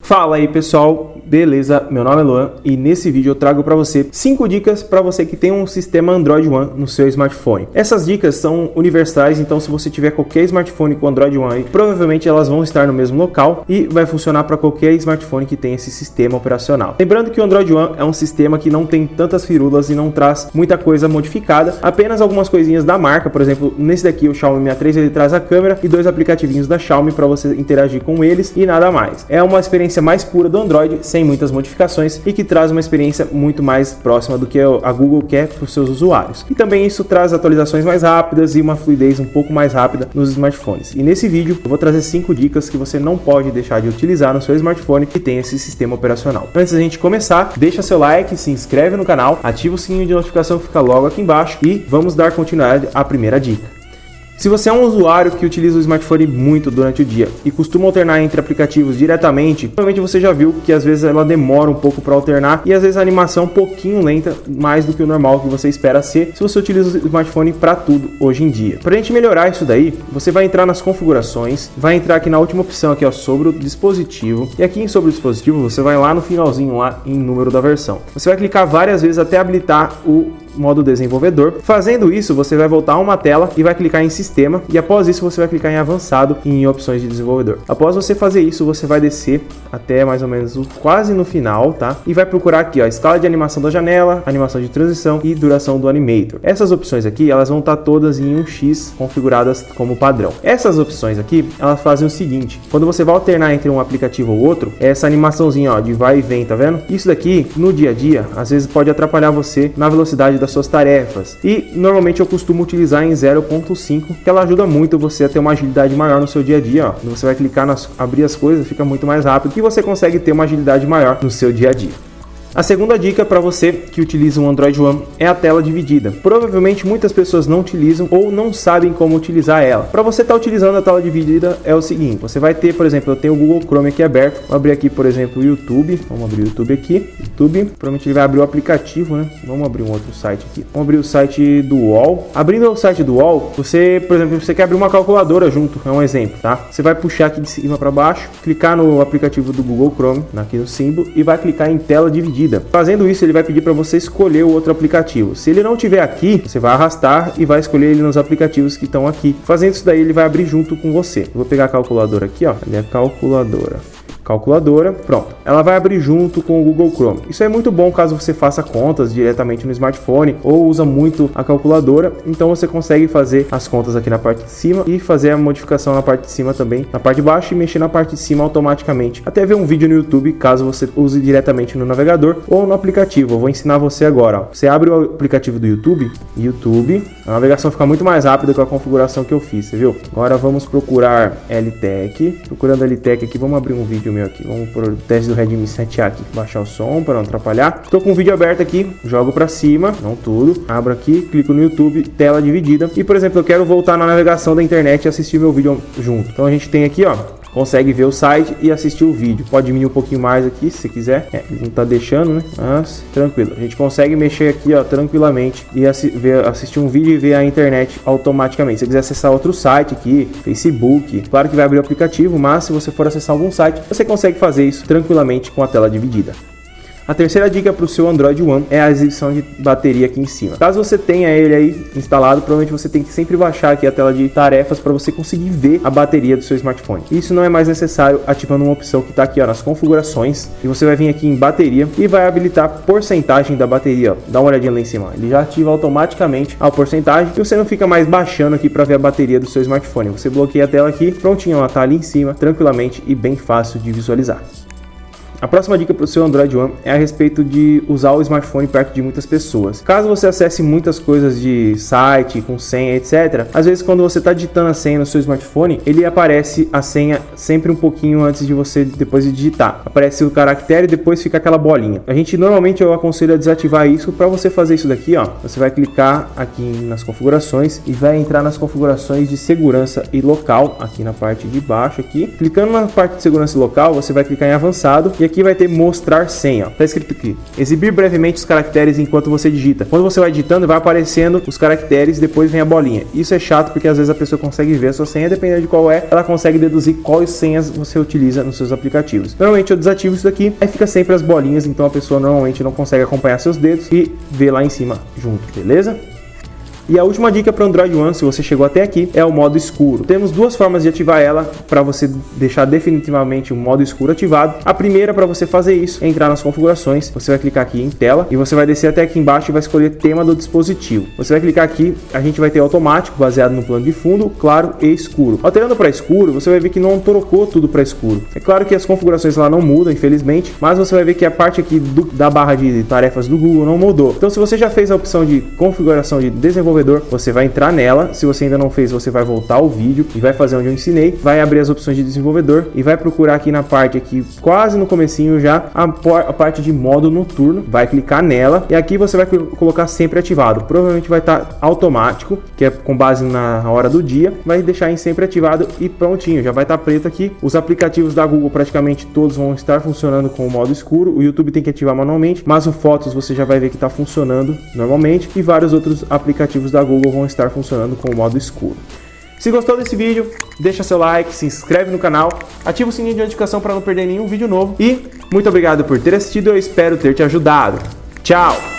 Fala aí pessoal, beleza? Meu nome é Luan e nesse vídeo eu trago para você 5 dicas para você que tem um sistema Android One no seu smartphone. Essas dicas são universais, então se você tiver qualquer smartphone com Android One, provavelmente elas vão estar no mesmo local e vai funcionar para qualquer smartphone que tenha esse sistema operacional. Lembrando que o Android One é um sistema que não tem tantas firulas e não traz muita coisa modificada, apenas algumas coisinhas da marca. Por exemplo, nesse daqui o Xiaomi 63 ele traz a câmera e 2 aplicativinhos da Xiaomi para você interagir com eles e nada mais. É uma experiência mais pura do Android, sem muitas modificações e que traz uma experiência muito mais próxima do que a Google quer para os seus usuários. E também isso traz atualizações mais rápidas e uma fluidez um pouco mais rápida nos smartphones. E nesse vídeo eu vou trazer 5 dicas que você não pode deixar de utilizar no seu smartphone que tem esse sistema operacional. Antes da gente começar, deixa seu like, se inscreve no canal, ativa o sininho de notificação que fica logo aqui embaixo e vamos dar continuidade à primeira dica. Se você é um usuário que utiliza o smartphone muito durante o dia e costuma alternar entre aplicativos diretamente, provavelmente você já viu que às vezes ela demora um pouco para alternar e às vezes a animação é um pouquinho lenta, mais do que o normal que você espera ser se você utiliza o smartphone para tudo hoje em dia. Para a gente melhorar isso daí, você vai entrar nas configurações, vai entrar aqui na última opção aqui, ó, sobre o dispositivo, e aqui em sobre o dispositivo você vai lá no finalzinho lá em número da versão. Você vai clicar várias vezes até habilitar o modo desenvolvedor. Fazendo isso, você vai voltar a uma tela e vai clicar em sistema e após isso você vai clicar em avançado e em opções de desenvolvedor. Após você fazer isso, você vai descer até mais ou menos quase no final, tá? E vai procurar aqui, ó, escala de animação da janela, animação de transição e duração do animator. Essas opções aqui, elas vão estar todas em 1x configuradas como padrão. Essas opções aqui, elas fazem o seguinte: quando você vai alternar entre um aplicativo ou outro, essa animaçãozinha, ó, de vai e vem, tá vendo? Isso daqui, no dia a dia, às vezes pode atrapalhar você na velocidade das suas tarefas e normalmente eu costumo utilizar em 0.5, que ela ajuda muito você a ter uma agilidade maior no seu dia a dia, ó. Quando você vai clicar abrir as coisas, fica muito mais rápido e você consegue ter uma agilidade maior no seu dia a dia. A segunda dica para você que utiliza um Android One é a tela dividida. Provavelmente muitas pessoas não utilizam ou não sabem como utilizar ela. Para você estar utilizando a tela dividida é o seguinte: você vai ter, por exemplo, eu tenho o Google Chrome aqui aberto. Vou abrir aqui, por exemplo, o YouTube. Vamos abrir o YouTube aqui. YouTube, provavelmente ele vai abrir o aplicativo, né? Vamos abrir um outro site aqui. Vamos abrir o site do UOL. Abrindo o site do UOL, você, por exemplo, você quer abrir uma calculadora junto, é um exemplo, tá? Você vai puxar aqui de cima para baixo, clicar no aplicativo do Google Chrome, aqui no símbolo, e vai clicar em tela dividida. Fazendo isso, ele vai pedir para você escolher o outro aplicativo. Se ele não tiver aqui, você vai arrastar e vai escolher ele nos aplicativos que estão aqui. Fazendo isso daí, ele vai abrir junto com você. Eu vou pegar a calculadora aqui, ó. Ali é a calculadora, pronto. Ela vai abrir junto com o Google Chrome. Isso é muito bom caso você faça contas diretamente no smartphone ou usa muito a calculadora. Então você consegue fazer as contas aqui na parte de cima e fazer a modificação na parte de cima também, na parte de baixo, e mexer na parte de cima automaticamente. Até ver um vídeo no YouTube, caso você use diretamente no navegador ou no aplicativo. Eu vou ensinar você agora, ó. Você abre o aplicativo do YouTube, a navegação fica muito mais rápida com a configuração que eu fiz, você viu? Agora vamos procurar LTEC. Procurando LTEC aqui, vamos abrir um vídeo meu aqui. Vamos para o teste do Redmi 7A aqui. Baixar o som para não atrapalhar. Estou com o vídeo aberto aqui, jogo para cima, não tudo. Abro aqui, clico no YouTube, tela dividida. E por exemplo, eu quero voltar na navegação da internet e assistir meu vídeo junto. Então a gente tem aqui, ó, consegue ver o site e assistir o vídeo. Pode diminuir um pouquinho mais aqui se quiser. Ele não tá deixando, né? Mas tranquilo. A gente consegue mexer aqui, ó, tranquilamente e assistir um vídeo e ver a internet automaticamente. Se você quiser acessar outro site aqui, Facebook, claro que vai abrir o aplicativo, mas se você for acessar algum site, você consegue fazer isso tranquilamente com a tela dividida. A terceira dica para o seu Android One é a exibição de bateria aqui em cima. Caso você tenha ele aí instalado, provavelmente você tem que sempre baixar aqui a tela de tarefas para você conseguir ver a bateria do seu smartphone. Isso não é mais necessário ativando uma opção que está aqui, ó, nas configurações, e você vai vir aqui em bateria e vai habilitar a porcentagem da bateria, ó. Dá uma olhadinha lá em cima, ele já ativa automaticamente a porcentagem e você não fica mais baixando aqui para ver a bateria do seu smartphone. Você bloqueia a tela aqui, prontinho, ela está ali em cima, tranquilamente e bem fácil de visualizar. A próxima dica para o seu Android One é a respeito de usar o smartphone perto de muitas pessoas. Caso você acesse muitas coisas de site, com senha, etc., às vezes quando você está digitando a senha no seu smartphone, ele aparece a senha sempre um pouquinho antes de você, depois de digitar. Aparece o caractere e depois fica aquela bolinha. Normalmente eu aconselho a desativar isso. Para você fazer isso daqui, ó, você vai clicar aqui nas configurações e vai entrar nas configurações de segurança e local, aqui na parte de baixo aqui. Clicando na parte de segurança e local, você vai clicar em avançado e aqui vai ter mostrar senha, ó. Tá escrito aqui, exibir brevemente os caracteres enquanto você digita. Quando você vai digitando, vai aparecendo os caracteres e depois vem a bolinha. Isso é chato porque às vezes a pessoa consegue ver a sua senha, dependendo de qual é, ela consegue deduzir quais senhas você utiliza nos seus aplicativos. Normalmente eu desativo isso daqui, aí fica sempre as bolinhas, então a pessoa normalmente não consegue acompanhar seus dedos e ver lá em cima junto, beleza? E a última dica para o Android One, se você chegou até aqui, é o modo escuro. Temos duas formas de ativar ela para você deixar definitivamente o modo escuro ativado. A primeira para você fazer isso é entrar nas configurações, você vai clicar aqui em tela e você vai descer até aqui embaixo e vai escolher tema do dispositivo. Você vai clicar aqui, a gente vai ter automático, baseado no plano de fundo, claro e escuro. Alterando para escuro, você vai ver que não trocou tudo para escuro. É claro que as configurações lá não mudam, infelizmente, mas você vai ver que a parte aqui da barra de tarefas do Google não mudou. Então se você já fez a opção de configuração de desenvolvedor, você vai entrar nela. Se você ainda não fez, você vai voltar ao vídeo e vai fazer onde eu ensinei, vai abrir as opções de desenvolvedor e vai procurar aqui na parte aqui, quase no comecinho já, a parte de modo noturno, vai clicar nela e aqui você vai colocar sempre ativado. Provavelmente vai estar automático, que é com base na hora do dia, vai deixar em sempre ativado e prontinho, já vai estar preto aqui. Os aplicativos da Google praticamente todos vão estar funcionando com o modo escuro. O YouTube tem que ativar manualmente, mas o Fotos você já vai ver que está funcionando normalmente e vários outros aplicativos da Google vão estar funcionando com o modo escuro. Se gostou desse vídeo, deixa seu like, se inscreve no canal, ativa o sininho de notificação para não perder nenhum vídeo novo e muito obrigado por ter assistido, eu espero ter te ajudado. Tchau!